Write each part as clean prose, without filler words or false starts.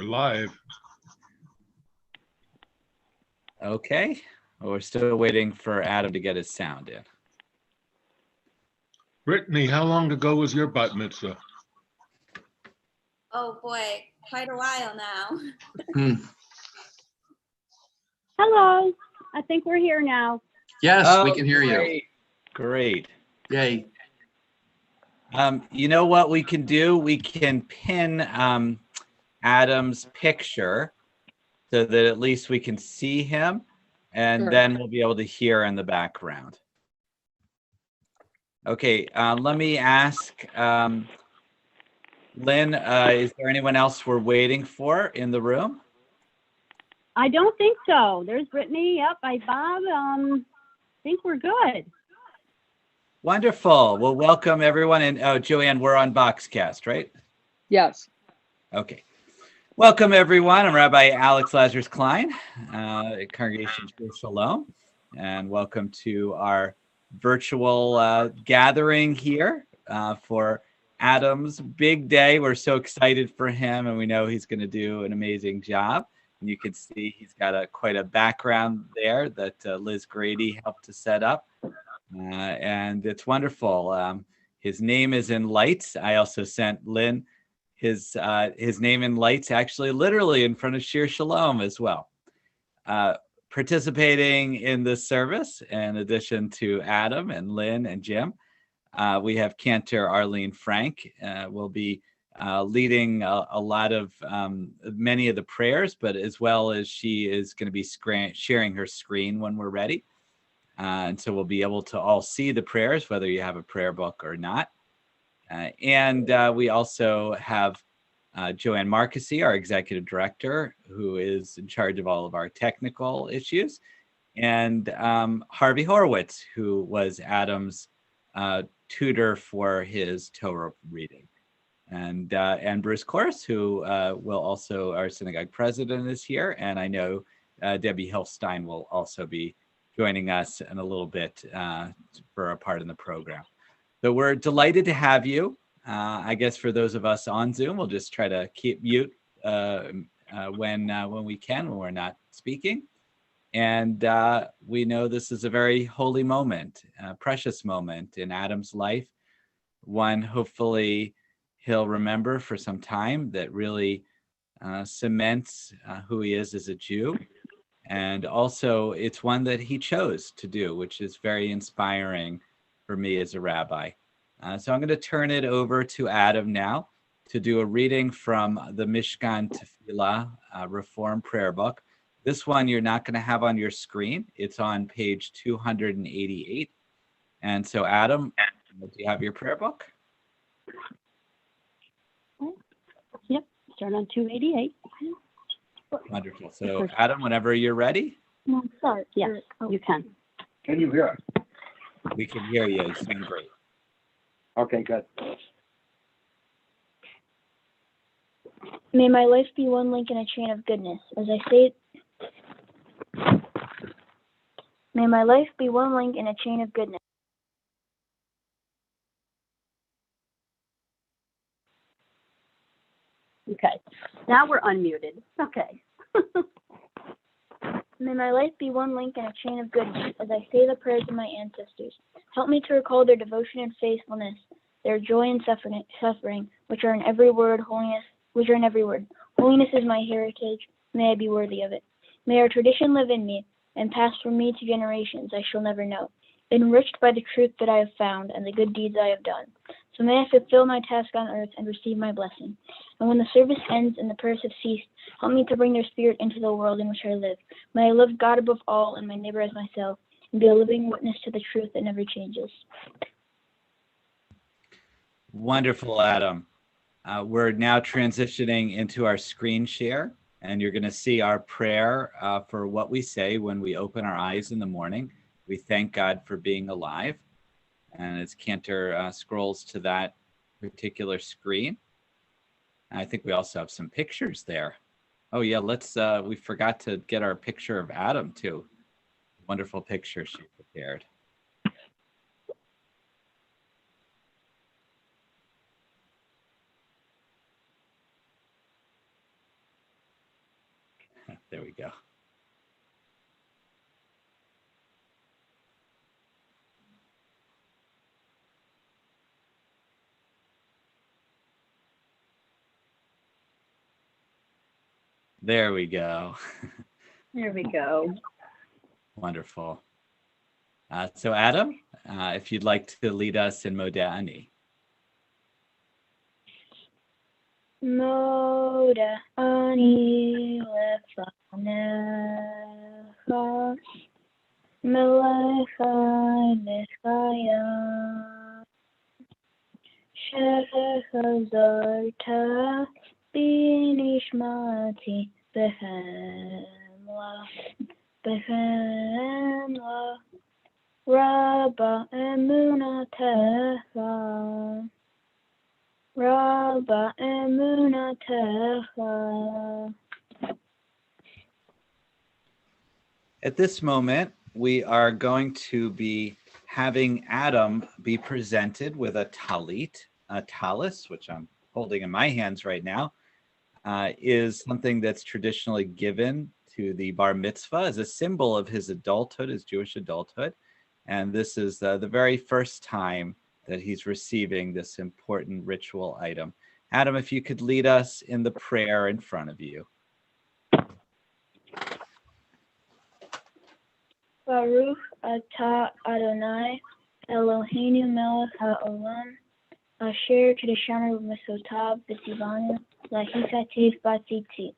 We're live. Okay. Well, we're still waiting for Adam to get his sound in. Brittany, how long ago was your bat mitzvah? Oh boy, quite a while now. Hello. I think we're here now. Yes, we can hear you. Great. Yay. You know what we can do? We can pin Adam's picture so that at least we can see him, and Sure. then we'll be able to hear in the background. Okay, let me ask Lynn, is there anyone else we're waiting for in the room? I don't think so. There's Brittany. Yep, Bob. I think we're good. Wonderful. Well, welcome everyone. And Joanne, we're on Boxcast, right? Yes. Okay. Welcome everyone. I'm Rabbi Alex Lazarus Klein, Congregation Shalom, and welcome to our virtual gathering here for Adam's big day. We're so excited for him, and we know he's going to do an amazing job. And you can see he's got quite a background there that Liz Grady helped to set up. And it's wonderful. His name is in lights. I also sent Lynn his name in lights, actually literally in front of Shir Shalom as well. Participating in this service, in addition to Adam and Lynn and Jim, we have Cantor Arlene Frank will be leading a lot of many of the prayers, but as well as she is going to be sharing her screen when we're ready. And so we'll be able to all see the prayers, whether you have a prayer book or not. And we also have Joanne Marquesi, our executive director, who is in charge of all of our technical issues, and Harvey Horowitz, who was Adam's tutor for his Torah reading. And Bruce Kors, who will also, our synagogue president is here. And I know Debbie Hilstein will also be joining us in a little bit for a part in the program. So we're delighted to have you. I guess for those of us on Zoom, we'll just try to keep mute when we can, when we're not speaking. And we know this is a very holy moment, a precious moment in Adam's life, one hopefully he'll remember for some time, that really cements who he is as a Jew. And also it's one that he chose to do, which is very inspiring for me as a rabbi. So I'm going to turn it over to Adam now to do a reading from the Mishkan Tephila Reform Prayer Book. This one you're not going to have on your screen. It's on page 288. And so Adam, do you have your prayer book? Yep, start on 288. Wonderful. So Adam, whenever you're ready. No, sorry. Yes, you can. Can you hear us? We can hear you. You sound great. Okay, good. May my life be one link in a chain of goodness. As I say, may my life be one link in a chain of goodness. Okay, now we're unmuted. Okay. May my life be one link in a chain of goodness, as I say the prayers of my ancestors. Help me to recall their devotion and faithfulness, their joy and suffering, which are in every word, holiness, which are in every word. Holiness is my heritage. May I be worthy of it. May our tradition live in me and pass from me to generations I shall never know, enriched by the truth that I have found and the good deeds I have done. So may I fulfill my task on earth and receive my blessing. And when the service ends and the prayers have ceased, help me to bring their spirit into the world in which I live. May I love God above all and my neighbor as myself, and be a living witness to the truth that never changes. Wonderful, Adam. We're now transitioning into our screen share, and you're going to see our prayer for what we say when we open our eyes in the morning. We thank God for being alive. And as Cantor scrolls to that particular screen, I think we also have some pictures there. Oh yeah, we forgot to get our picture of Adam too. Wonderful picture she prepared. There we go. There we go. There we go. Wonderful. So Adam, if you'd like to lead us in Moda'ani. Moda'ani lefanecha, melecha nechaya, shechazarta binishmati behemla, Rabba emunatecha, Rabba emunatecha. At this moment, we are going to be having Adam be presented with a talit, a talis, which I'm holding in my hands right now, is something that's traditionally given to the bar mitzvah as a symbol of his adulthood, his Jewish adulthood. And this is the very first time that he's receiving this important ritual item. Adam, if you could lead us in the prayer in front of you. Baruch atah Adonai Eloheinu melech haolam asher kedeshanu b'mitzvotav v'tzivanu lahisativ b'tzitzit.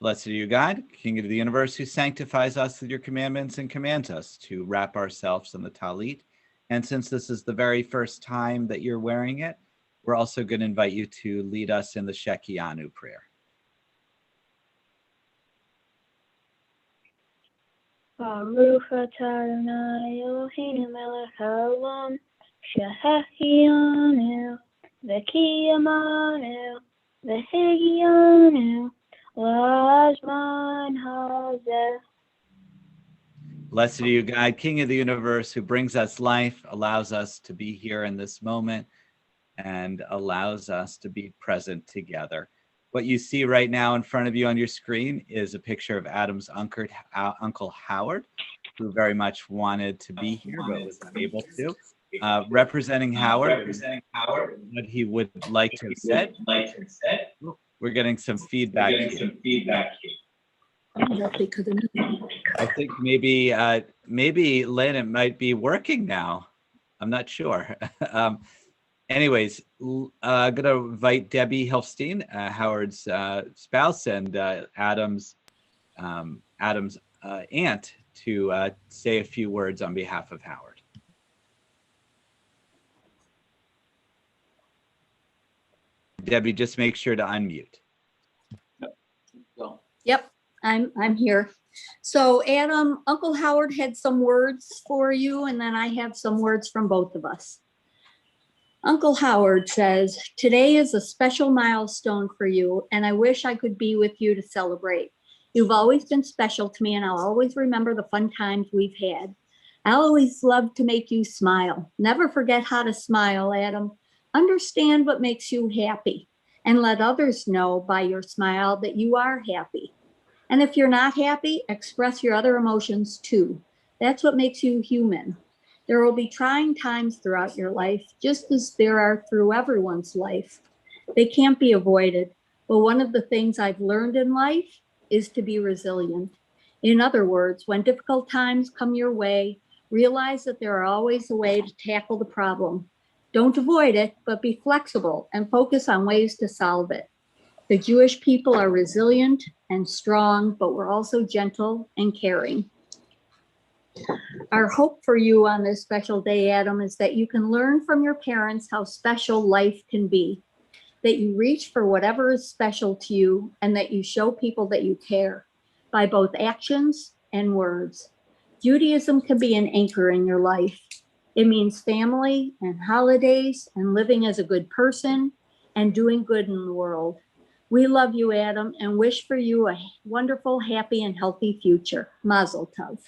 Blessed are you, God, King of the universe, who sanctifies us with your commandments and commands us to wrap ourselves in the talit. And since this is the very first time that you're wearing it, we're also going to invite you to lead us in the Shekianu prayer. Baruch atah Adonai Eloheinu melech haolam shekianu v'kiyamanu v'higianu l'azman hazeh. Blessed are you, God, King of the universe, who brings us life, allows us to be here in this moment, and allows us to be present together. What you see right now in front of you on your screen is a picture of Adam's Uncle Howard, who very much wanted to be here but was unable to. Representing Howard, what he would like to have said. We're getting some feedback here. I think maybe Lynn, it might be working now. I'm not sure. Anyways, I'm going to invite Debbie Helfstein, Howard's spouse and Adam's aunt, to say a few words on behalf of Howard. Debbie, just make sure to unmute. Yep, I'm here. So Adam, Uncle Howard had some words for you, and then I have some words from both of us. Uncle Howard says, today is a special milestone for you, and I wish I could be with you to celebrate. You've always been special to me, and I'll always remember the fun times we've had. I always love to make you smile. Never forget how to smile, Adam. Understand what makes you happy, and let others know by your smile that you are happy. And if you're not happy, express your other emotions too. That's what makes you human. There will be trying times throughout your life, just as there are through everyone's life. They can't be avoided, but one of the things I've learned in life is to be resilient. In other words, when difficult times come your way, realize that there are always a way to tackle the problem. Don't avoid it, but be flexible and focus on ways to solve it. The Jewish people are resilient and strong, but we're also gentle and caring. Our hope for you on this special day, Adam, is that you can learn from your parents how special life can be, that you reach for whatever is special to you, and that you show people that you care by both actions and words. Judaism can be an anchor in your life. It means family and holidays and living as a good person and doing good in the world. We love you, Adam, and wish for you a wonderful, happy, and healthy future. Mazel tov.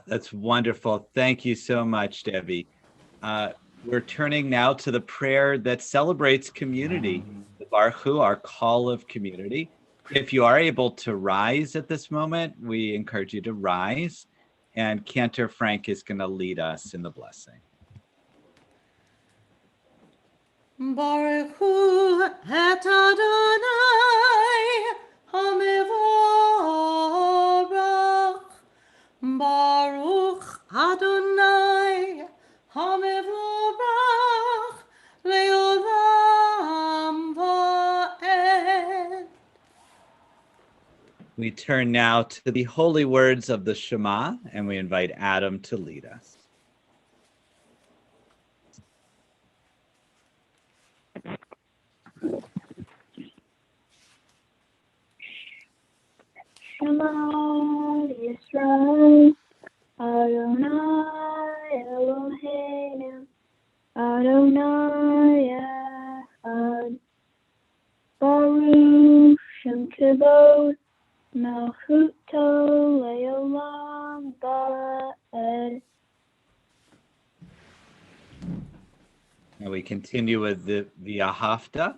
That's wonderful. Thank you so much, Debbie. We're turning now to the prayer that celebrates community, the Baruch Hu, our call of community. If you are able to rise at this moment, we encourage you to rise, and Cantor Frank is going to lead us in the blessing. Baruch Hu et Adonai HaMevorach. Baruch Adonai HaMevorach Leolam Va'ed. We turn now to the holy words of the Shema, and we invite Adam to lead us. Shema Yisrael, Adonai Eloheinu, Adonai Echad. Baruch Shem Kavod, Malchuto Leolam Va'ed. And we continue with the V'ahavta.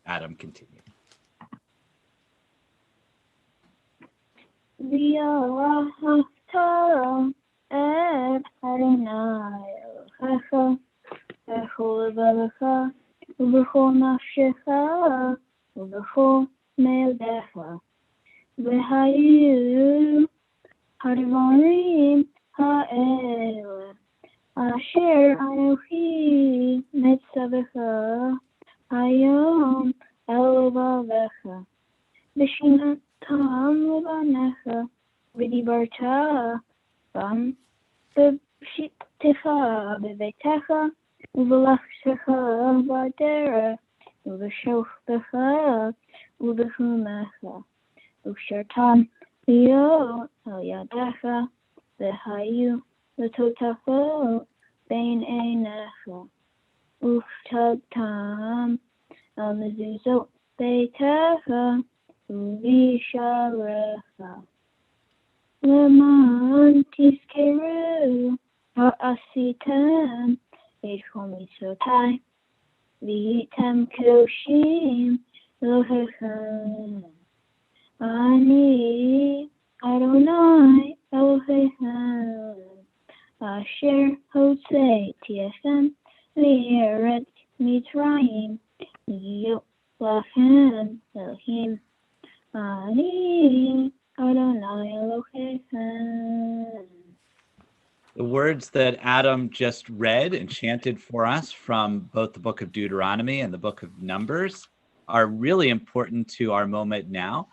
Adam, continue. V'ahavta et Adonai Elohecha b'chol levavecha u'b'chol nafshecha u'b'chol me'odecha v'hayu hadvarim ha'ele asher Anochi mitzavecha hayom el levavecha v'shinnatam levanecha v'dibarta bam b'shitecha b'veitecha u'v'lachshecha b'derech u'v'shochtecha u'v'chumecha u'shertam liyo el yadecha v'hayu v'totecha bein einecha u'chtagtam el mezuzot beitecha u'visharecha Leman tizkeru ha'asitem et kol mitzvotai v'yitem kedoshim Elohechem. Ani Adonai Elohechem asher hotzetechem li'eret Mitzrayim liyot lachem Elohim. Ani Adonai Elohechem. The words that Adam just read and chanted for us from both the book of Deuteronomy and the book of Numbers are really important to our moment now.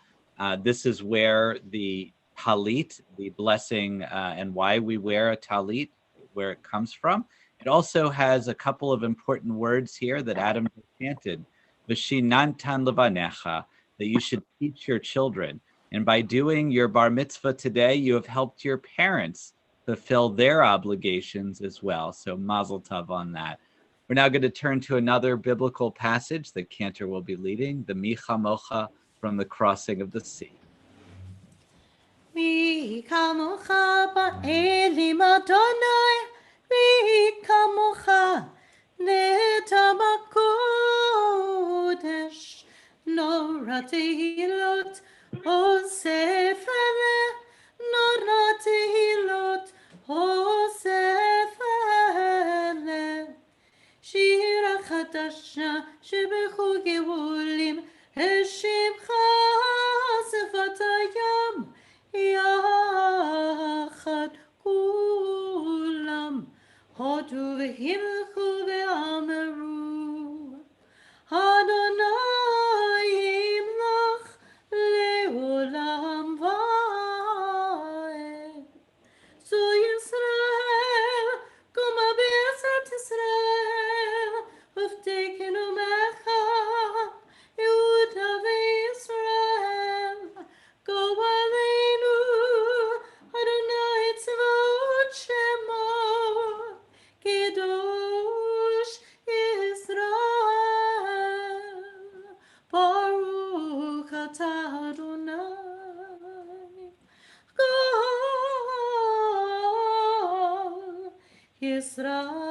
This is where the talit, the blessing, and why we wear a talit, where it comes from. It also has a couple of important words here that Adam chanted. V'shinantan levanecha, that you should teach your children. And by doing your bar mitzvah today, you have helped your parents fulfill their obligations as well. So mazel tov on that. We're now going to turn to another biblical passage that Cantor will be leading, the Mi Chamocha from the crossing of the sea. Mi kamocha ba'elim Adonai, mi kamocha neta b'kodesh, nora tehilot osef eleh, nora tehilot osef eleh. שירה חדשה שבחוג גאולים השמך שפת הים יחד כולם הודו והמלכו ואמרו אדוני ימלך לעולם ועד. Yisrael.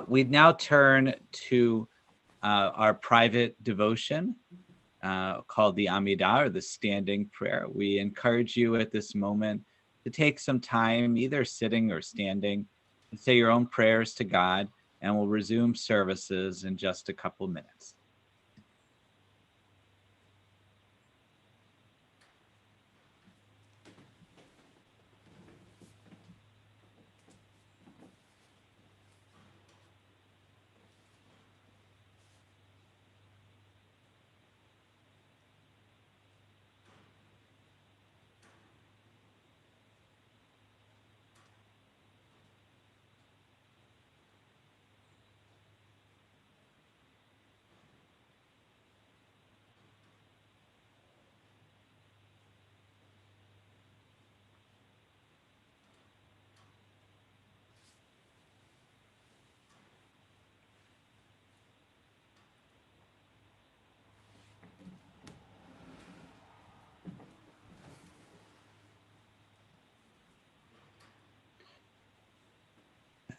We now turn to our private devotion called the Amidah, or the standing prayer. We encourage you at this moment to take some time, either sitting or standing, and say your own prayers to God, and we'll resume services in just a couple minutes.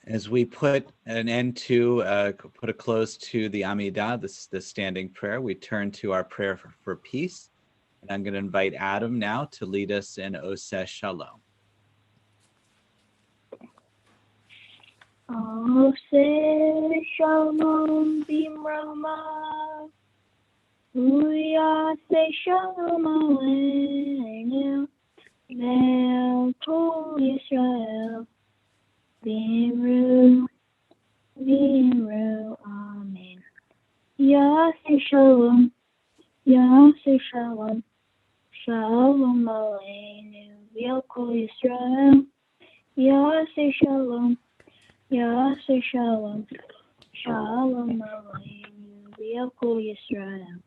As we put an end to, put a close to the Amidah, the standing prayer, we turn to our prayer for peace. And I'm going to invite Adam now to lead us in Oseh Shalom. Oseh Shalom Bimrama, Uyaseh Shalom Aleinu, Ve'al Kol Yisrael, V'imru, Amen. Yaseh Shalom, Yaseh Shalom, Shalom Aleinu, Ve'al Kol Yisrael, Yaseh Shalom, Yaseh Shalom, Shalom Aleinu, Ve'al Kol Yisrael.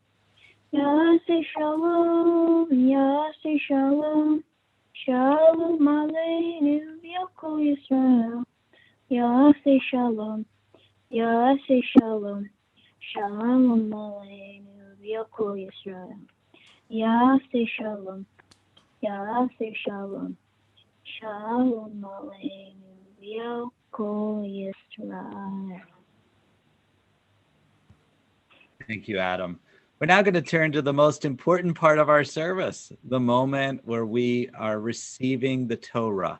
Yaseh Shalom, Yaseh Shalom, Shalom Aleinu, Ve'al Kol Yisrael. Yaseh Shalom, Yaseh Shalom, Shalom Aleinu, Ve'al Kol Yisrael. Yaseh Shalom, Yaseh Shalom, Shalom Aleinu, Ve'al Kol Yisrael. Thank you, Adam. We're now going to turn to the most important part of our service, the moment where we are receiving the Torah.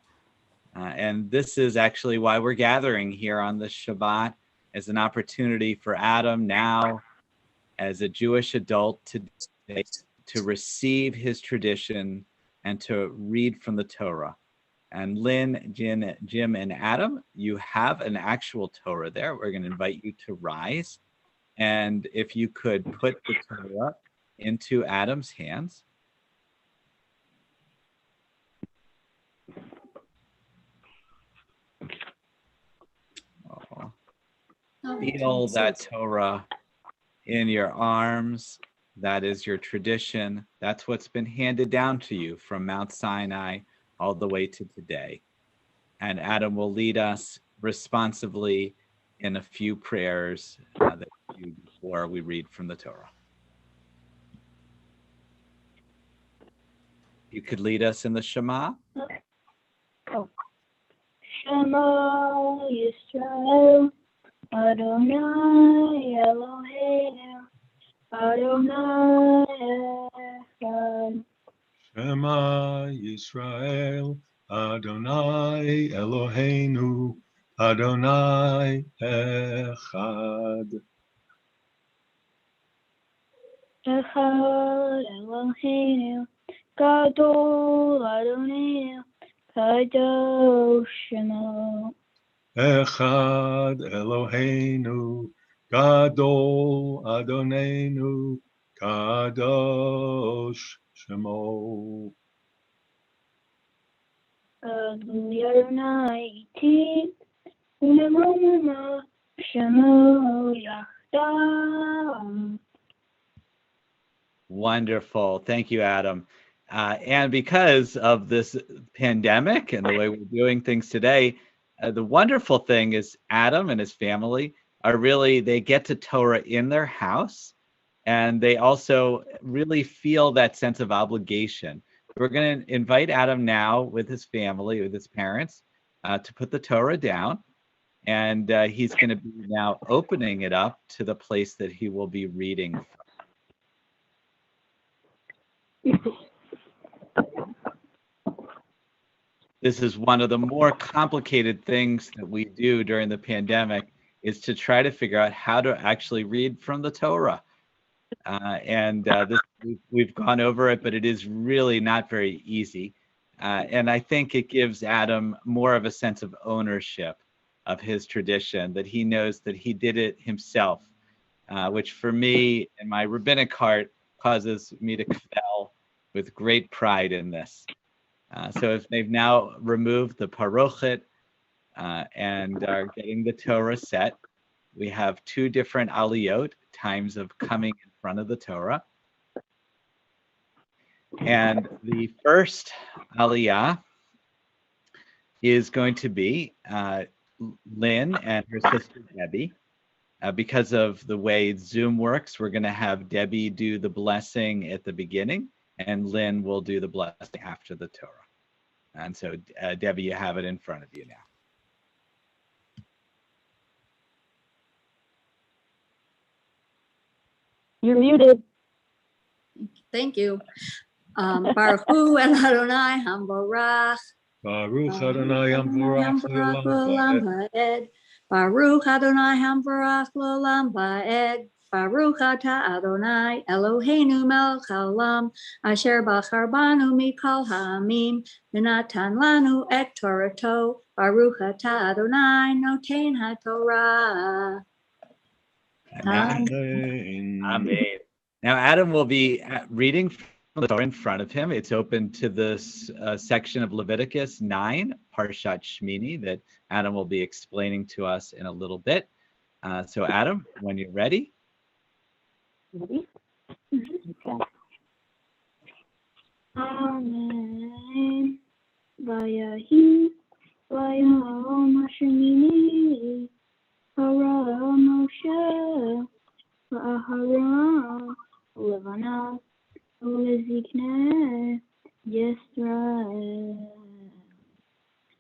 And this is actually why we're gathering here on this Shabbat, as an opportunity for Adam now, as a Jewish adult, to receive his tradition and to read from the Torah. And Lynn, Jim, and Adam, you have an actual Torah there. We're going to invite you to rise. And if you could put the Torah into Adam's hands. Feel that Torah in your arms. That is your tradition. That's what's been handed down to you from Mount Sinai all the way to today. And Adam will lead us responsively in a few prayers before we read from the Torah. You could lead us in the Shema. Shema Yisrael, Adonai Eloheinu, Adonai Echad. Shema Yisrael, Adonai Eloheinu, Adonai Echad. Echad Eloheinu, Gadol Adonai, Kadosh Shemo. Echad Eloheinu, Gadol Adonenu, Kadosh Shemo. Adonai Iti, Unemroma Shemo Yachdav. Wonderful. Thank you, Adam. And because of this pandemic and the way we're doing things today, the wonderful thing is Adam and his family are really, they get to Torah in their house. and they also really feel that sense of obligation. We're going to invite Adam now with his family, with his parents, to put the Torah down, and he's going to be now opening it up to the place that he will be reading from. This is one of the more complicated things that we do during the pandemic, is to try to figure out how to actually read from the Torah. We've gone over it, but it is really not very easy. And I think it gives Adam more of a sense of ownership of his tradition, that he knows that he did it himself, which for me and my rabbinic heart causes me to kvel with great pride in this. So if they've now removed the parochet and are getting the Torah set, we have two different aliyot, times of coming in front of the Torah. And the first aliyah is going to be Lynn and her sister Debbie. Because of the way Zoom works, we're going to have Debbie do the blessing at the beginning, and Lynn will do the blessing after the Torah. And so, Debbie, you have it in front of you now. You're muted. Thank you. Baruch Hu El Adonai Hamborach. Baruch Adonai Hamvorach Hamborach L'olam L'olam Va'ed. Va'ed. Baruch Adonai Hamborach L'olam Va'ed. Baruch Ata Adonai Eloheinu Melech Haolam Asher Bachar Banu Mikol Ha'amim V'natan Lanu Et Torato. Baruch Ata Adonai Noten HaTorah. Amen. Amen. Now, Adam will be reading from the Torah in front of him. It's open to this section of Leviticus 9, Parshat Shmini, that Adam will be explaining to us in a little bit. So, Adam, when you're ready. Ready? Okay. Amen. Vayahi, vayom hashemini, hara Moshe, v'aharon, levana, ulezikne, Yisrael.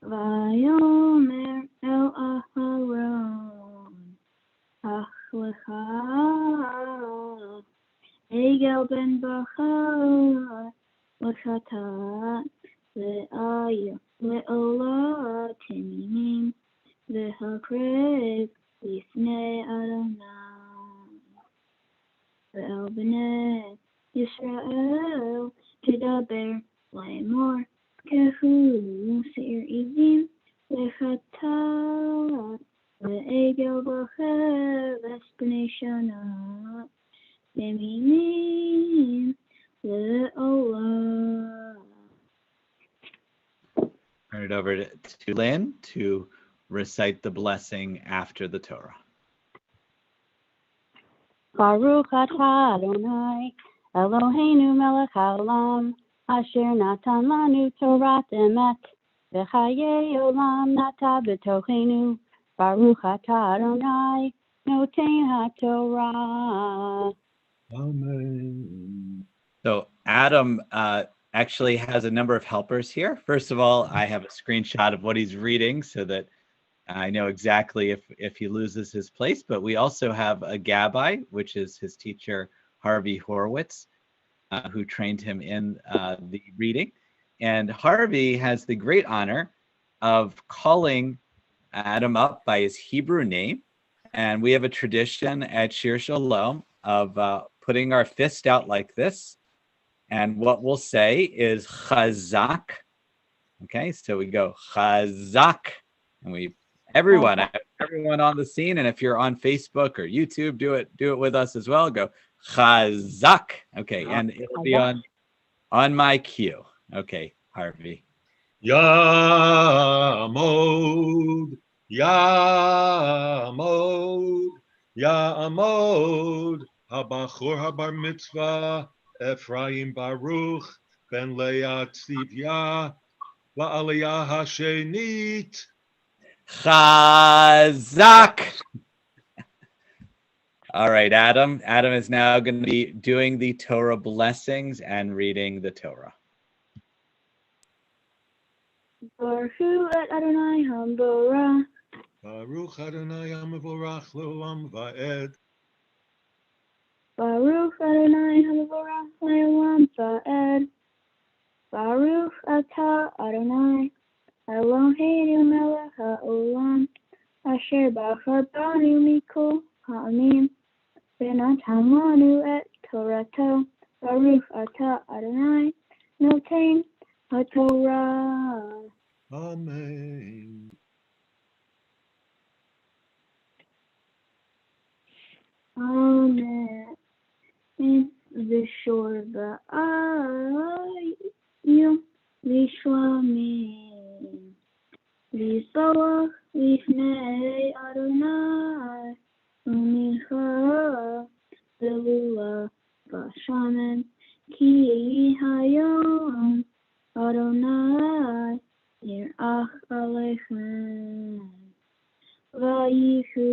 Vayomer el Aharon, achlecha, Egel ben Bachar, l'chatat, le'ayah, le'olah, temimim, le'hakreg, lifnei Adonai. Ve'el b'nei Yisrael, tedaber, le'emor, kehu, se'ir izim, le'chatat, le'egel b'achar, v'espnei shana, temimim, le'olah. Turn it over to Lynn to recite the blessing after the Torah. Baruch atah Adonai Eloheinu melech haolam asher natan lanu torat emet v'chayei olam nata b'tochenu. Baruch atah Adonai noten haTorah. Amen. So Adam actually has a number of helpers here. First of all, I have a screenshot of what he's reading so that I know exactly if he loses his place, but we also have a Gabbai, which is his teacher, Harvey Horowitz, who trained him in the reading. And Harvey has the great honor of calling Adam up by his Hebrew name. And we have a tradition at Shir Shalom of putting our fist out like this. And what we'll say is Chazak. Okay, so we go Chazak. And everyone on the scene, and if you're on Facebook or YouTube, do it with us as well. Go Chazak. Okay, and it'll be on my cue. Okay, Harvey. Ya'amod, Ya'amod, Ya'amod, Habachor Habar Mitzvah, Ephraim Baruch, Ben Leah Tzivya, La'aliyah Hashenit. Chazak. All right, Adam. Adam is now going to be doing the Torah blessings and reading the Torah. Baruch et Adonai Hamborah. Baruch Adonai Hamavorach Leolam Va'ed. Baruch Adonai Hamborah Leolam Va'ed. Baruch Atah Adonai Eloheinu Melech HaOlam Asher Bachar Banu Mikol Ha'amim V'natan Lanu et Torato. Baruch Atah Adonai Noten HaTorah. Amen. Amen. In Vishor Ba'ayu Vishlamim V'Sbalach V'Fnei Adonai U'Mincha V'Lula V'Shaman Ki Hayom Adonai Yirach Aleichem Vayichu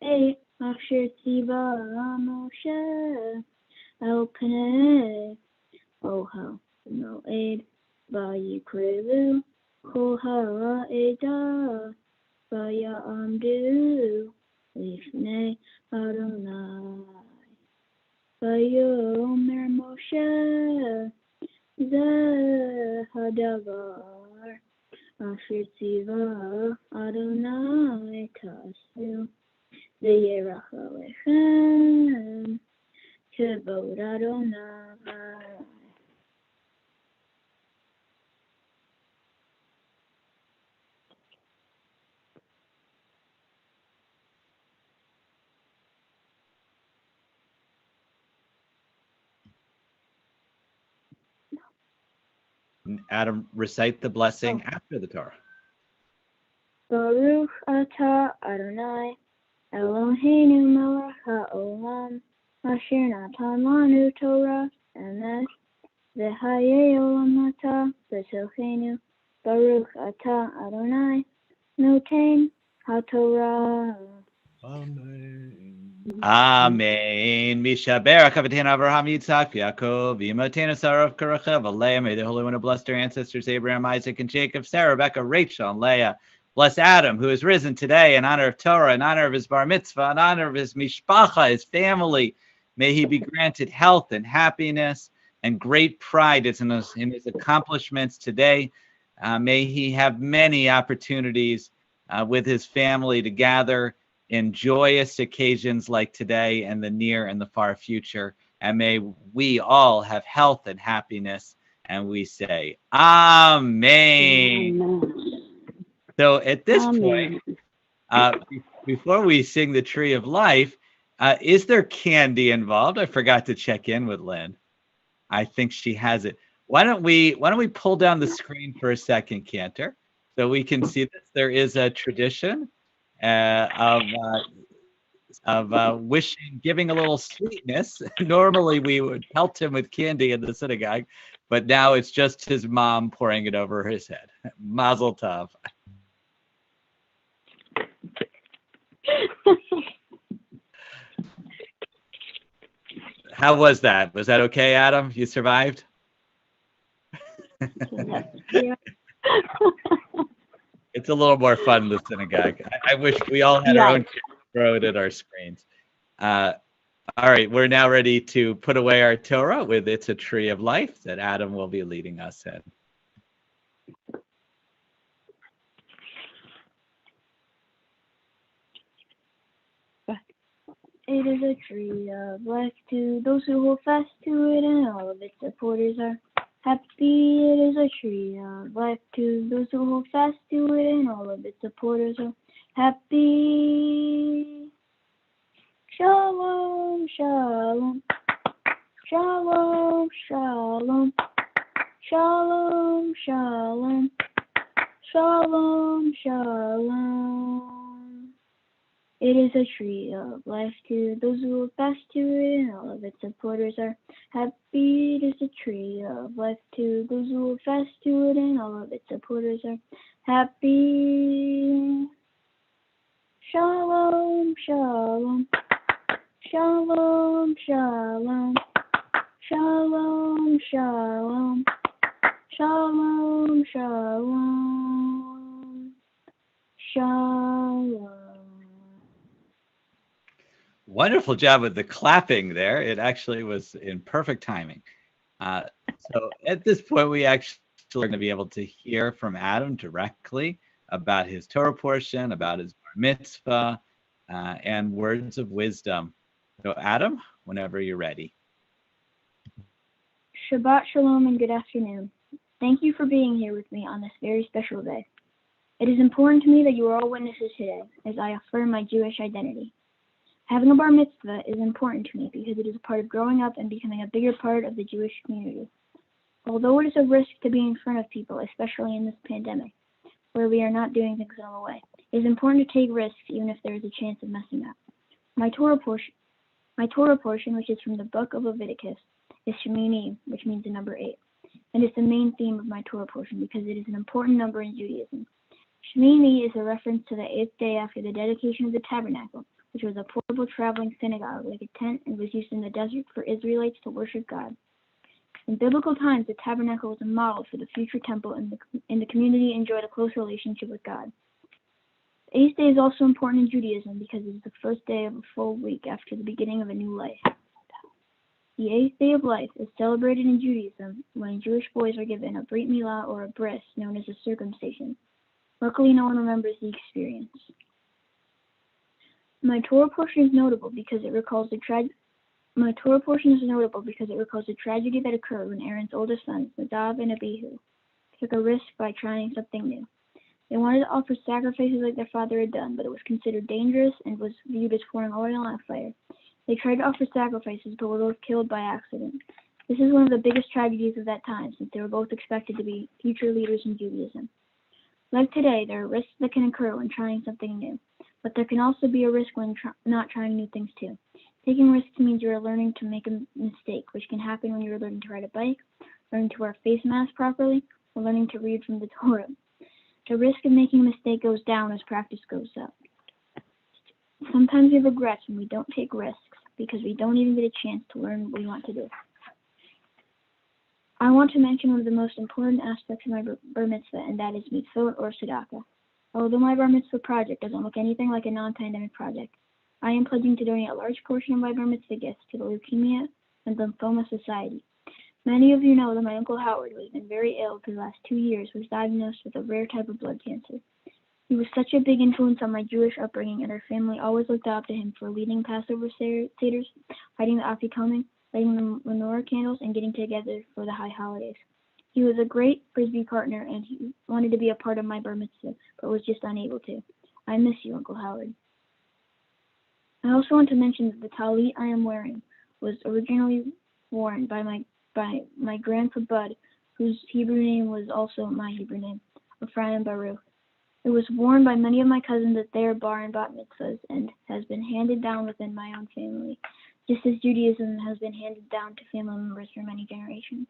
Ei Asher Tziva Moshe El Pnei Ohel Moed Vayikrevu Kol Ha'edah Vayamdu Lifnei Adonai Vayomer Moshe Zeh Hadavar Asher Tziva Adonai Tasu V'yerach Aleichem Kevod Adonai. Adam, recite the blessing after the Torah. Baruch Atah Adonai Eloheinu Melech HaOlam Asher Natan Lanu Torah Emes V'Hayei Olam Atah V'Tochenu Baruch Atah Adonai Noten HaTorah. Amen. Amen. Mishaber Kavatin Abraham Yitzhak Yaakov Yimotena Sarah of Karachev Leah. May the Holy One have blessed our ancestors Abraham, Isaac, and Jacob, Sarah, Rebecca, Rachel, and Leah. Bless Adam, who is risen today in honor of Torah, in honor of his bar mitzvah, in honor of his mishpacha, his family. May he be granted health and happiness and great pride in his accomplishments today. May he have many opportunities with his family to gather in joyous occasions like today and the near and the far future. And may we all have health and happiness. And we say, Amen. Amen. So at this Amen. point, before we sing the Tree of Life, is there candy involved? I forgot to check in with Lynn. I think she has it. Why don't we pull down the screen for a second, Cantor, so we can see this? There is a tradition of wishing, giving a little sweetness. Normally we would pelt him with candy in the synagogue, but now it's just his mom pouring it over his head. Mazel tov. How was that? Was that okay, Adam? You survived? Yeah. It's a little more fun in the synagogue. I wish we all had our own road at our screens. All right, we're now ready to put away our Torah with It's a Tree of Life that Adam will be leading us in. It is a tree of life to those who hold fast to it, and all of its supporters are happy. It is a tree of life to those who hold fast to it, and all of its supporters are happy. Shalom, shalom. Shalom, shalom. Shalom, shalom. Shalom, shalom. It is a tree of life to those who hold fast to it, and all of its supporters are happy. It is a tree of life to those who hold fast to it, and all of its supporters are happy. Shalom, shalom. Shalom, shalom. Shalom, shalom. Shalom, shalom. Shalom. Wonderful job with the clapping there. It actually was in perfect timing. So at this point, we actually are going to be able to hear from Adam directly about his Torah portion, about his bar mitzvah, and words of wisdom. So Adam, whenever you're ready. Shabbat shalom and good afternoon. Thank you for being here with me on this very special day. It is important to me that you are all witnesses today as I affirm my Jewish identity. Having a bar mitzvah is important to me because it is a part of growing up and becoming a bigger part of the Jewish community. Although it is a risk to be in front of people, especially in this pandemic, where we are not doing things all the way, it is important to take risks even if there is a chance of messing up. My Torah portion, which is from the book of Leviticus, is Shemini, which means the number 8. And it's the main theme of my Torah portion because it is an important number in Judaism. Shemini is a reference to the 8th day after the dedication of the tabernacle, which was a portable traveling synagogue like a tent and was used in the desert for Israelites to worship God. In biblical times, the tabernacle was a model for the future temple, and the community enjoyed a close relationship with God. The 8th day is also important in Judaism because it is the first day of a full week after the beginning of a new life. The 8th day of life is celebrated in Judaism when Jewish boys are given a brit milah or a bris, known as a circumcision. Luckily, no one remembers the experience. My Torah portion is notable because it recalls the tragedy that occurred when Aaron's oldest sons, Nadav and Abihu, took a risk by trying something new. They wanted to offer sacrifices like their father had done, but it was considered dangerous and was viewed as pouring oil on fire. They tried to offer sacrifices, but were both killed by accident. This is one of the biggest tragedies of that time, since they were both expected to be future leaders in Judaism. Like today, there are risks that can occur when trying something new, but there can also be a risk when not trying new things too. Taking risks means you are learning to make a mistake, which can happen when you are learning to ride a bike, learning to wear a face mask properly, or learning to read from the Torah. The risk of making a mistake goes down as practice goes up. Sometimes we have regrets when we don't take risks because we don't even get a chance to learn what we want to do. I want to mention one of the most important aspects of my bar mitzvah, and that is mitzvot or tzedakah. Although my bar mitzvah project doesn't look anything like a non-pandemic project, I am pledging to donate a large portion of my bar mitzvah gifts to the Leukemia and Lymphoma Society. Many of you know that my Uncle Howard, who has been very ill for the last 2 years, was diagnosed with a rare type of blood cancer. He was such a big influence on my Jewish upbringing, and our family always looked up to him for leading Passover Seder's, hiding the Afikomen, lighting the menorah candles, and getting together for the high holidays. He was a great Frisbee partner, and he wanted to be a part of my bar mitzvah, but was just unable to. I miss you, Uncle Howard. I also want to mention that the talit I am wearing was originally worn by my grandpa Bud, whose Hebrew name was also my Hebrew name, Ephraim Baruch. It was worn by many of my cousins at their bar and bat mitzvahs and has been handed down within my own family, just as Judaism has been handed down to family members for many generations.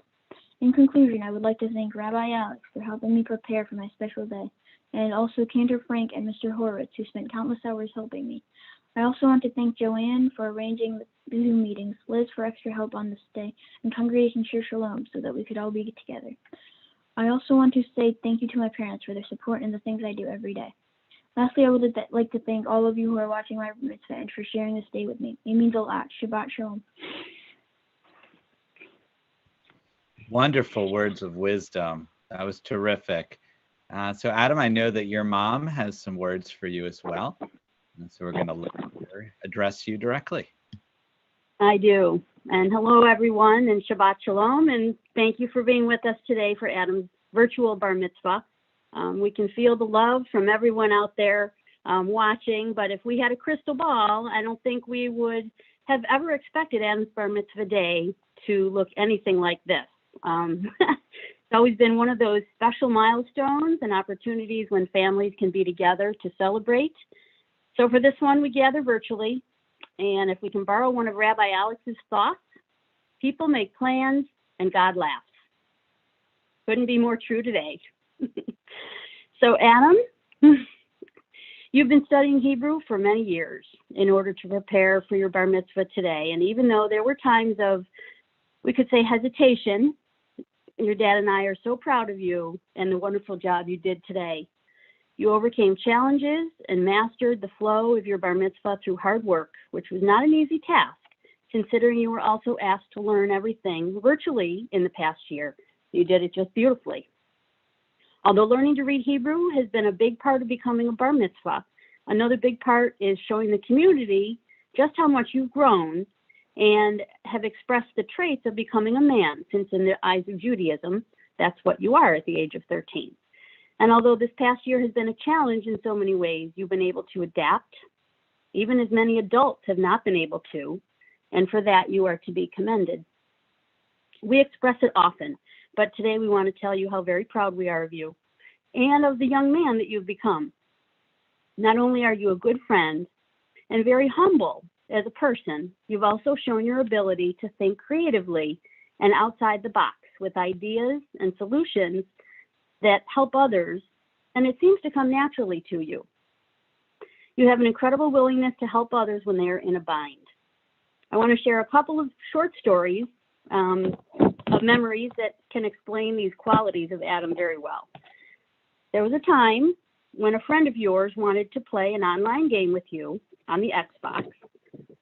In conclusion, I would like to thank Rabbi Alex for helping me prepare for my special day, and also Cantor Frank and Mr. Horowitz, who spent countless hours helping me. I also want to thank Joanne for arranging the Zoom meetings, Liz for extra help on this day, and Congregation Shir Shalom so that we could all be together. I also want to say thank you to my parents for their support and the things I do every day. Lastly, I would like to thank all of you who are watching my mitzvah and for sharing this day with me. It means a lot. Shabbat Shalom. Wonderful words of wisdom. That was terrific. So Adam, I know that your mom has some words for you as well. And so we're going to let her address you directly. I do. And hello, everyone, and Shabbat Shalom, and thank you for being with us today for Adam's virtual bar mitzvah. We can feel the love from everyone out there watching, but if we had a crystal ball, I don't think we would have ever expected Adam's bar mitzvah day to look anything like this. It's always been one of those special milestones and opportunities when families can be together to celebrate. So for this one, we gather virtually. And if we can borrow one of Rabbi Alex's thoughts, people make plans and God laughs. Couldn't be more true today. So Adam, You've been studying Hebrew for many years in order to prepare for your bar mitzvah today. And even though there were times of, we could say, hesitation, your dad and I are so proud of you and the wonderful job you did today. You overcame challenges and mastered the flow of your bar mitzvah through hard work, which was not an easy task, considering you were also asked to learn everything virtually in the past year. You did it just beautifully. Although learning to read Hebrew has been a big part of becoming a bar mitzvah, another big part is showing the community just how much you've grown and have expressed the traits of becoming a man, since in the eyes of Judaism, that's what you are at the age of 13. And although this past year has been a challenge in so many ways, you've been able to adapt, even as many adults have not been able to, and for that you are to be commended. We express it often, but today we want to tell you how very proud we are of you and of the young man that you've become. Not only are you a good friend and very humble as a person, you've also shown your ability to think creatively and outside the box with ideas and solutions that help others, and it seems to come naturally to you. You have an incredible willingness to help others when they are in a bind. I want to share a couple of short stories of memories that can explain these qualities of Adam very well. There was a time when a friend of yours wanted to play an online game with you on the Xbox,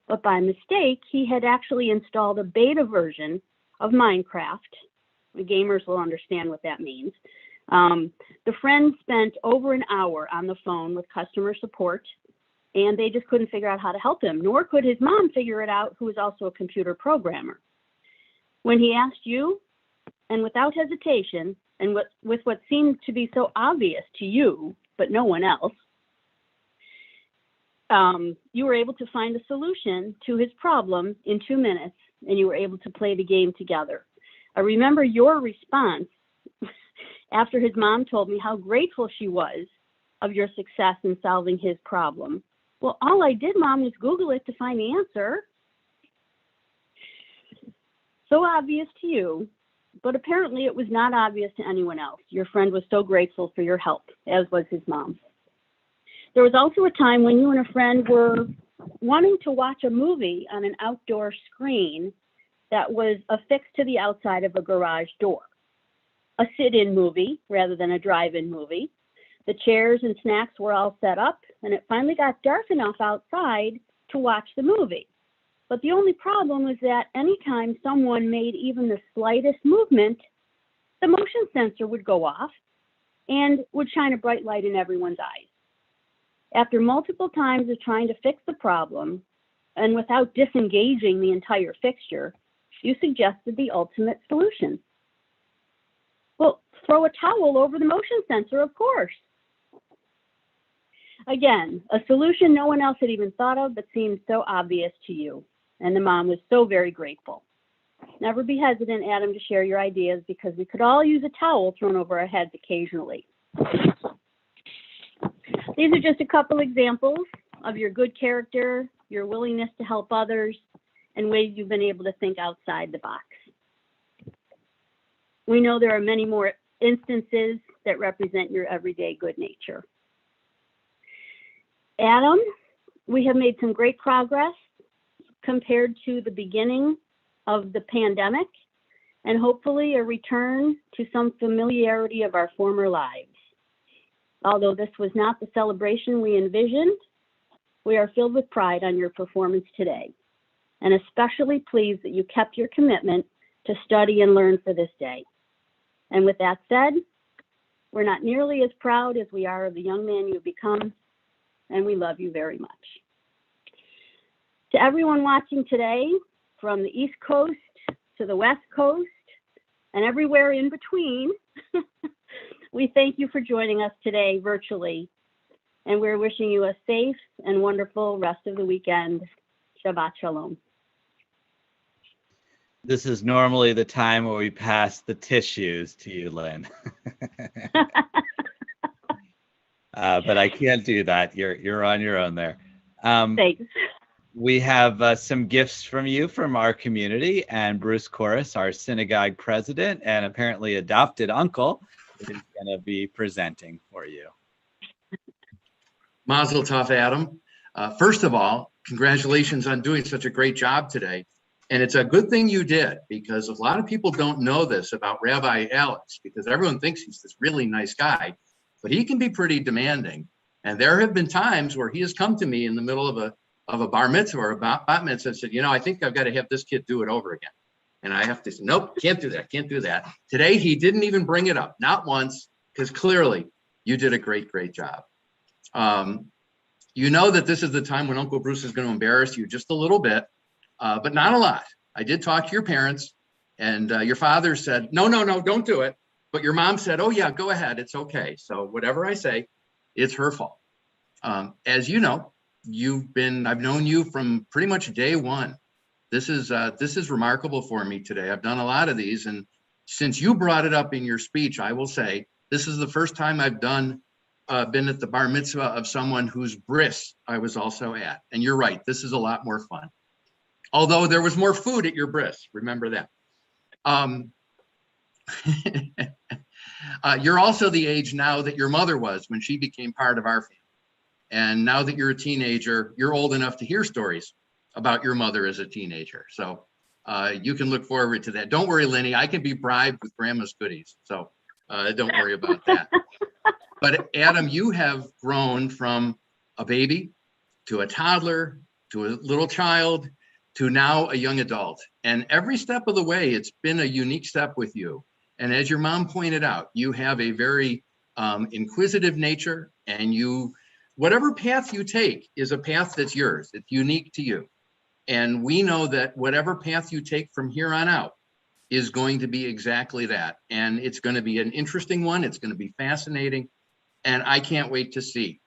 but by mistake, he had actually installed a beta version of Minecraft. The gamers will understand what that means. The friend spent over an hour on the phone with customer support, and they just couldn't figure out how to help him, nor could his mom figure it out, who is also a computer programmer. When he asked you, and without hesitation, and with what seemed to be so obvious to you, but no one else, you were able to find a solution to his problem in 2 minutes, and you were able to play the game together. I remember your response after his mom told me how grateful she was of your success in solving his problem. Well, all I did, Mom, was Google it to find the answer. So obvious to you, but apparently it was not obvious to anyone else. Your friend was so grateful for your help, as was his mom. There was also a time when you and a friend were wanting to watch a movie on an outdoor screen that was affixed to the outside of a garage door. A sit-in movie rather than a drive-in movie. The chairs and snacks were all set up, and it finally got dark enough outside to watch the movie. But the only problem was that anytime someone made even the slightest movement, the motion sensor would go off and would shine a bright light in everyone's eyes. After multiple times of trying to fix the problem, and without disengaging the entire fixture, you suggested the ultimate solution. Well, throw a towel over the motion sensor, of course. Again, a solution no one else had even thought of, but seemed so obvious to you. And the mom was so very grateful. Never be hesitant, Adam, to share your ideas, because we could all use a towel thrown over our heads occasionally. These are just a couple examples of your good character, your willingness to help others, and ways you've been able to think outside the box. We know there are many more instances that represent your everyday good nature. Adam, we have made some great progress compared to the beginning of the pandemic, and hopefully a return to some familiarity of our former lives. Although this was not the celebration we envisioned, we are filled with pride on your performance today, and especially pleased that you kept your commitment to study and learn for this day. And with that said, we're not nearly as proud as we are of the young man you've become, and we love you very much. To everyone watching today, from the East Coast to the West Coast, and everywhere in between, we thank you for joining us today virtually, and we're wishing you a safe and wonderful rest of the weekend. Shabbat Shalom. This is normally the time where we pass the tissues to you, Lynn. But I can't do that. You're on your own there. Thanks. We have some gifts from you from our community, and Bruce Corris, our synagogue president and apparently adopted uncle, is going to be presenting for you. Mazel tov, Adam. First of all, congratulations on doing such a great job today. And it's a good thing you did, because a lot of people don't know this about Rabbi Alex, because everyone thinks he's this really nice guy, but he can be pretty demanding. And there have been times where he has come to me in the middle of a bar mitzvah or a bat mitzvah and said, I think I've got to have this kid do it over again. And I have to say, nope, can't do that. Today, he didn't even bring it up, not once, because clearly you did a great, great job. You know that this is the time when Uncle Bruce is going to embarrass you just a little bit, but not a lot. I did talk to your parents, and your father said, no, don't do it. But your mom said, oh yeah, go ahead, it's okay. So whatever I say, it's her fault. As you know, I've known you from pretty much day one. This is remarkable for me today. I've done a lot of these, and since you brought it up in your speech, I will say this is the first time I've been at the bar mitzvah of someone whose bris I was also at. And you're right, this is a lot more fun. Although there was more food at your bris, remember that. You're also the age now that your mother was when she became part of our family. And now that you're a teenager, you're old enough to hear stories about your mother as a teenager. So you can look forward to that. Don't worry, Lenny, I can be bribed with grandma's goodies. So don't worry about that. But Adam, you have grown from a baby to a toddler, to a little child, to now a young adult. And every step of the way, it's been a unique step with you. And as your mom pointed out, you have a very inquisitive nature, and whatever path you take is a path that's yours. It's unique to you. And we know that whatever path you take from here on out is going to be exactly that. And it's going to be an interesting one. It's going to be fascinating. And I can't wait to see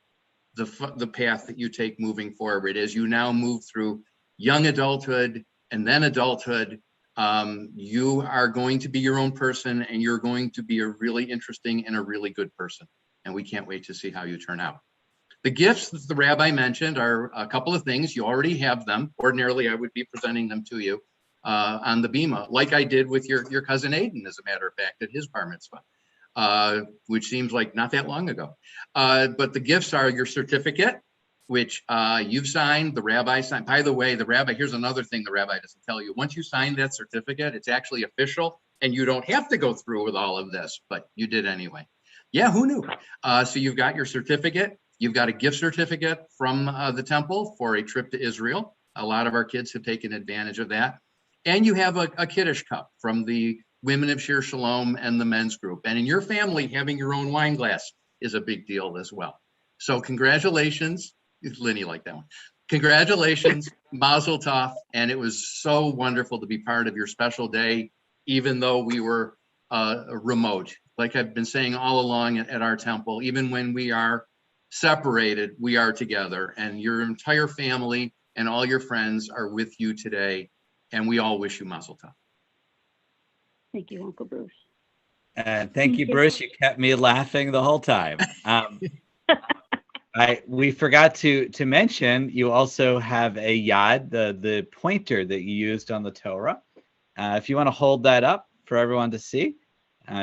the path that you take moving forward as you now move through young adulthood and then adulthood. You are going to be your own person, and you're going to be a really interesting and a really good person. And we can't wait to see how you turn out. The gifts that the rabbi mentioned are a couple of things. You already have them. Ordinarily, I would be presenting them to you on the bima, like I did with your cousin Aiden, as a matter of fact, at his bar mitzvah. Which seems like not that long ago. But the gifts are your certificate, which you've signed, the rabbi signed. By the way, here's another thing the rabbi doesn't tell you. Once you sign that certificate, it's actually official, and you don't have to go through with all of this, but you did anyway. Yeah, who knew? So you've got your certificate. You've got a gift certificate from the temple for a trip to Israel. A lot of our kids have taken advantage of that. And you have a Kiddush cup from the Women of Shir Shalom and the men's group. And in your family, having your own wine glass is a big deal as well. So congratulations. Lenny liked that one. Congratulations, Mazel Tov. And it was so wonderful to be part of your special day, even though we were remote. Like I've been saying all along at our temple, even when we are separated, we are together. And your entire family and all your friends are with you today. And we all wish you Mazel Tov. Thank you, Uncle Bruce. And thank you, Bruce. You kept me laughing the whole time. We forgot to mention, you also have a yad, the pointer that you used on the Torah. If you want to hold that up for everyone to see,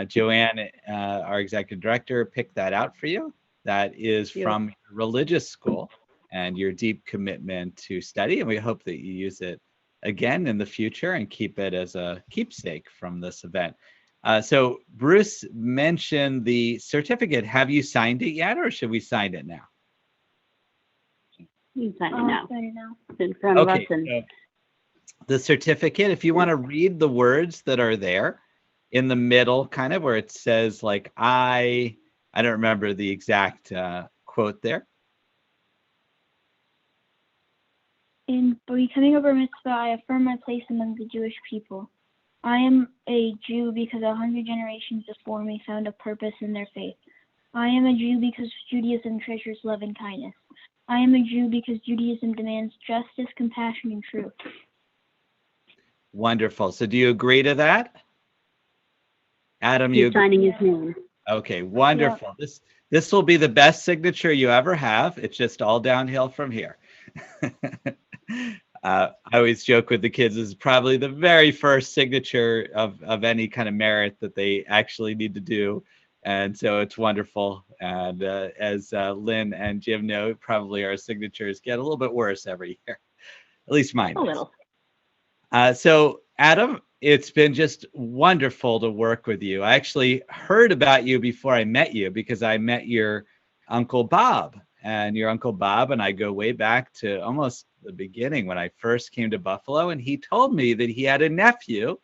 Joanne, our executive director, picked that out for you. That is from your religious school and your deep commitment to study. And we hope that you use it again in the future and keep it as a keepsake from this event. So Bruce mentioned the certificate. Have you signed it yet, or should we sign it now? You can sign it now. It's in front of us. And so the certificate, if you want to read the words that are there in the middle, kind of where it says like, I don't remember the exact quote there. In becoming a bar mitzvah, I affirm my place among the Jewish people. I am a Jew because 100 generations before me found a purpose in their faith. I am a Jew because Judaism treasures love and kindness. I am a Jew because Judaism demands justice, compassion, and truth. Wonderful. So do you agree to that? Adam, he's signing his name. Okay, wonderful. Yeah. This will be the best signature you ever have. It's just all downhill from here. I always joke with the kids, this is probably the very first signature of any kind of merit that they actually need to do And so it's wonderful. And as Lynn and Jim know, probably our signatures get a little bit worse every year, at least mine. A little. So Adam, it's been just wonderful to work with you. I actually heard about you before I met you because I met your Uncle Bob. And your Uncle Bob and I go way back to almost the beginning when I first came to Buffalo. And he told me that he had a nephew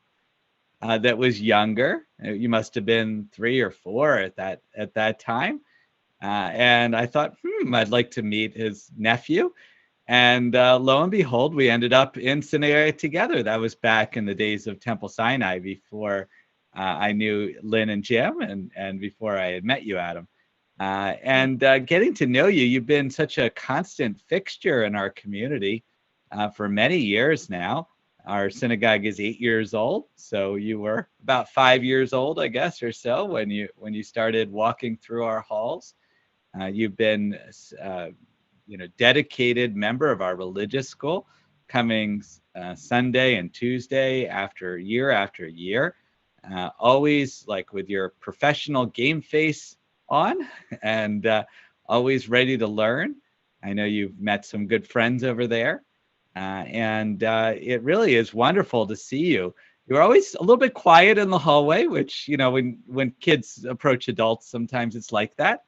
that was younger. You must have been 3 or 4 at that time. And I thought, I'd like to meet his nephew. And lo and behold, we ended up in Scenario together. That was back in the days of Temple Sinai before I knew Lynn and Jim and before I had met you, Adam. And getting to know you, you've been such a constant fixture in our community for many years now. Our synagogue is 8 years old, so you were about 5 years old, I guess, or so when you started walking through our halls. You've been, dedicated member of our religious school, coming Sunday and Tuesday after year, always like with your professional game face on and always ready to learn. I know you've met some good friends over there. And it really is wonderful to see you. You're always a little bit quiet in the hallway, which, when kids approach adults, sometimes it's like that.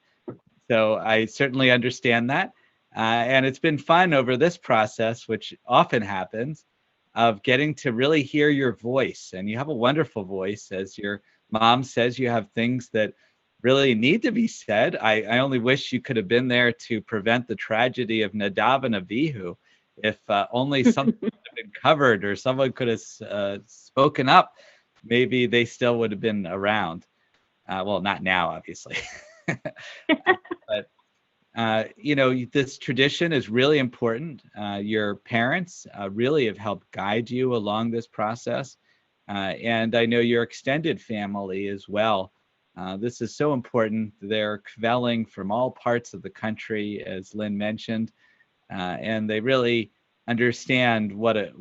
So I certainly understand that. And it's been fun over this process, which often happens, of getting to really hear your voice. And you have a wonderful voice. As your mom says, you have things that really need to be said. I only wish you could have been there to prevent the tragedy of Nadav and Avihu. If only something could have been covered or someone could have spoken up, maybe they still would have been around. Well, not now, obviously. But, this tradition is really important. Your parents really have helped guide you along this process. And I know your extended family as well. This is so important. They're traveling from all parts of the country, as Lynn mentioned. And they really understand what a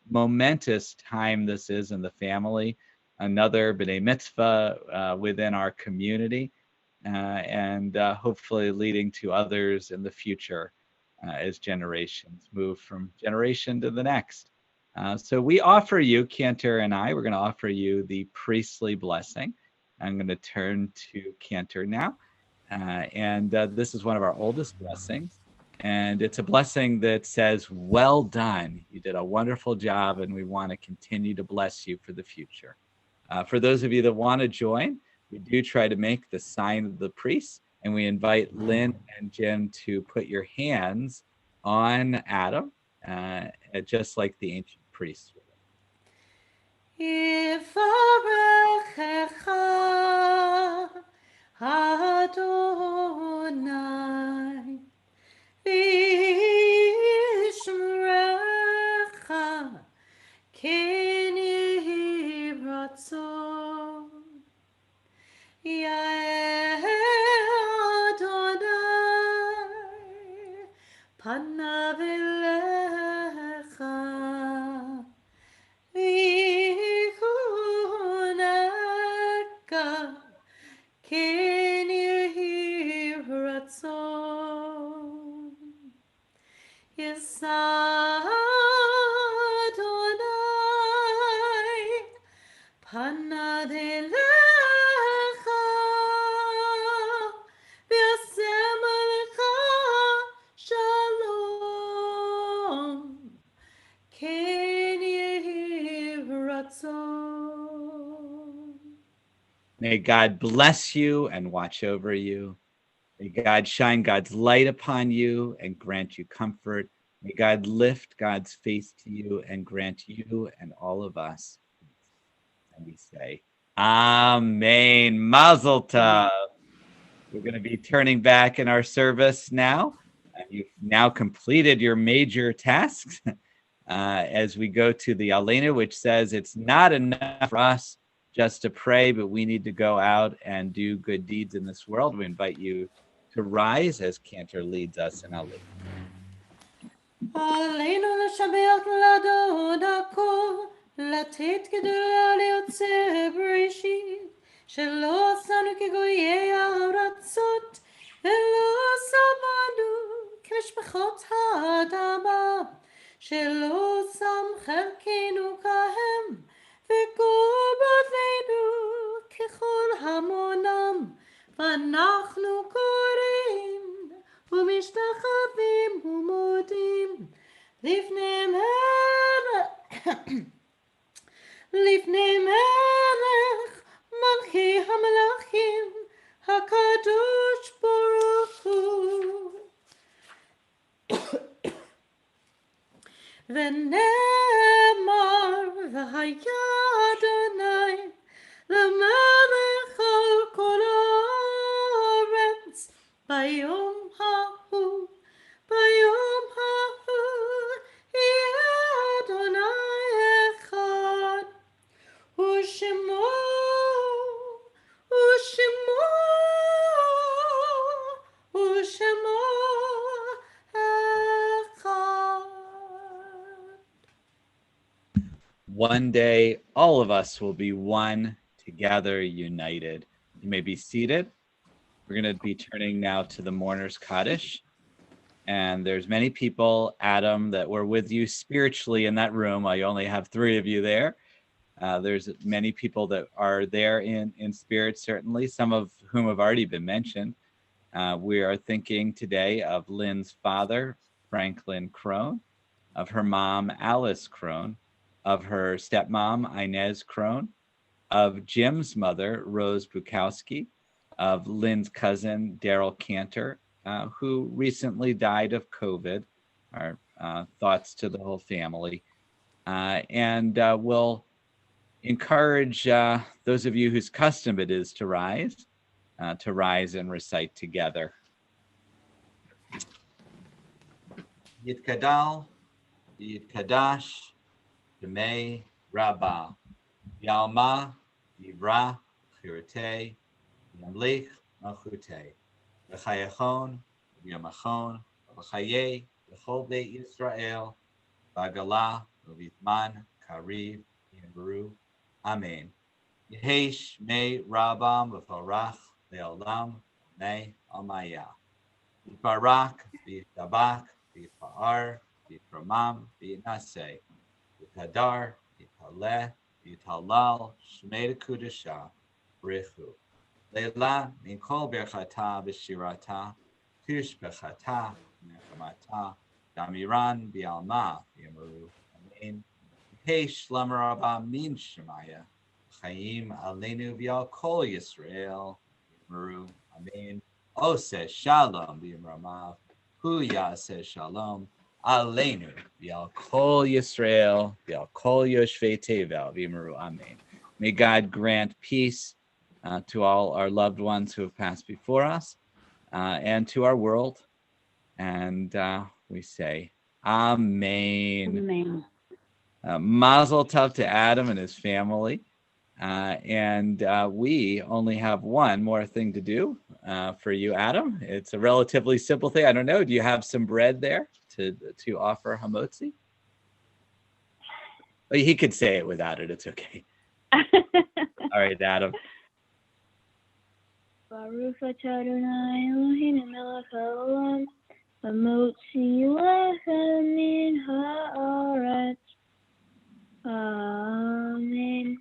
momentous time this is in the family, another B'nai Mitzvah within our community, and hopefully leading to others in the future as generations move from generation to the next. So we offer you, Cantor and I, we're going to offer you the priestly blessing. I'm going to turn to Cantor now. And this is one of our oldest blessings. And it's a blessing that says, well done. You did a wonderful job, and we want to continue to bless you for the future. For those of you that want to join, we do try to make the sign of the priest, and we invite Lynn and Jim to put your hands on Adam, just like the ancient priests would. Adonai v'yishmerecha ken yehi ratzon Ya'eh Adonai panav elecha v'yihuneka ken yehi ratzon Yisa Adonai panav elecha v'yasem alecha shalom ken yehi ratzon May God bless you and watch over you. May God shine God's light upon you and grant you comfort. May God lift God's face to you and grant you and all of us. And we say, Amen. Mazel tov. We're going to be turning back in our service now. You've now completed your major tasks as we go to the Alena, which says it's not enough for us just to pray, but we need to go out and do good deeds in this world. We invite you to rise as Cantor leads us in Alena. עלינו לשבח לאדון הכל, לתת גדולה ליוצא בראשית, שלא עשנו כגויי הארצות, ולא שמנו כמשפחות האדמה, שלא שם חלקנו כהם, וקורבותינו ככל המונם, ואנחנו קוראים ומשתחווים ומודים לפני מלך מלכי המלכים הקדוש ברוך הוא. ונאמר והיה אדוני למלך על כל הארץ ביום ההוא, ביום ההוא יהיה אדוני אחד, ושמו אחד. One day, all of us will be one, together, united. You may be seated. We're going to be turning now to the Mourner's Kaddish. And there's many people, Adam, that were with you spiritually in that room. I only have 3 of you there. There's many people that are there in spirit, certainly, some of whom have already been mentioned. We are thinking today of Lynn's father, Franklin Crone, of her mom, Alice Crone, of her stepmom, Inez Crone, of Jim's mother, Rose Bukowski, of Lynn's cousin, Daryl Cantor, who recently died of COVID. Our thoughts to the whole family. And we'll encourage those of you whose custom it is to rise and recite together. Yitkadal, Yitkadash, Shemei Rabbah, Yalma, Yivra, Chirate, Yamlich, Malchute, V'chayachon, V'yamachon, V'chaye, V'chol Beit Yisrael, V'agalah, V'vitman, Kariv, Yimru, Amen. Yehesh me Rabam v'farach le'olam me Amaya. V'farak v'tabak v'fa'ar v'framam v'naseh v'tadar v'taleh v'talal shmei kudasha brichu. Leila min kol berchata b'shirata tush b'chata nechamata damiran v'alma v'yamaru. Amen. Yehesh lamarabam min shemaya. Chaim Aleinu v'al kol Yisrael, Maru, Amen. Oseh Shalom v'Yimramav, Hu Yaseh Shalom, Aleinu v'al kol Yisrael, v'al kol Yoshvei Tevel v'Yimru, Amen. May God grant peace to all our loved ones who have passed before us and to our world. And we say, Amen. Amen. Mazel tov to Adam and his family. And we only have one more thing to do for you, Adam. It's a relatively simple thing. I don't know. Do you have some bread there to offer Hamotzi? Well, he could say it without it. It's okay. All right, Adam. Baruch atah Adonai Eloheinu melech haolam, hamotzi lechem min haaretz. Amen.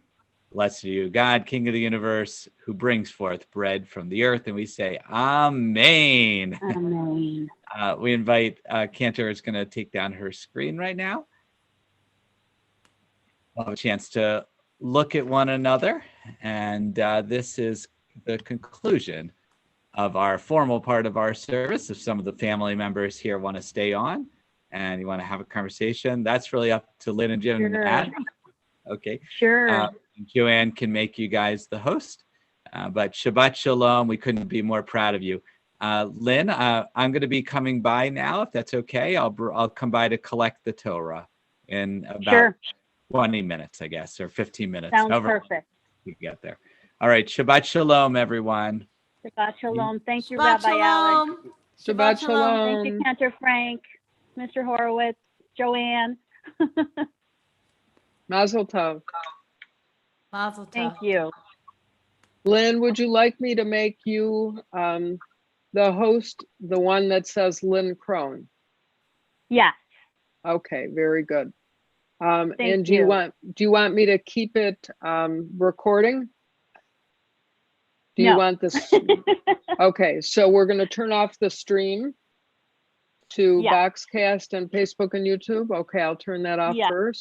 Blessed are you, God, King of the universe, who brings forth bread from the earth. And we say, Amen. Amen. We invite Cantor is going to take down her screen right now. We'll have a chance to look at one another. And this is the conclusion of our formal part of our service. If some of the family members here want to stay on and you want to have a conversation, that's really up to Lynn and Jim and Adam. Okay. Sure. Joanne can make you guys the host. But Shabbat Shalom, we couldn't be more proud of you. Lynn, I'm going to be coming by now, if that's okay. I'll come by to collect the Torah in about 20 minutes, I guess, or 15 minutes. Sounds perfect. We get there. All right. Shabbat Shalom, everyone. Shabbat Shalom. Thank you, Shabbat Rabbi Alex. Shalom. Shabbat Shalom. Thank you, Cantor Frank, Mr. Horowitz, Joanne. Mazel tov. Mazel tov. Thank you. Lynn, would you like me to make you the host, the one that says Lynn Crone? Yes. Okay, very good. And Thank do you you. want me to keep it recording? Do you No. want this? Okay, so we're going to turn off the stream to Yeah. Boxcast and Facebook and YouTube. Okay, I'll turn that off Yeah. first.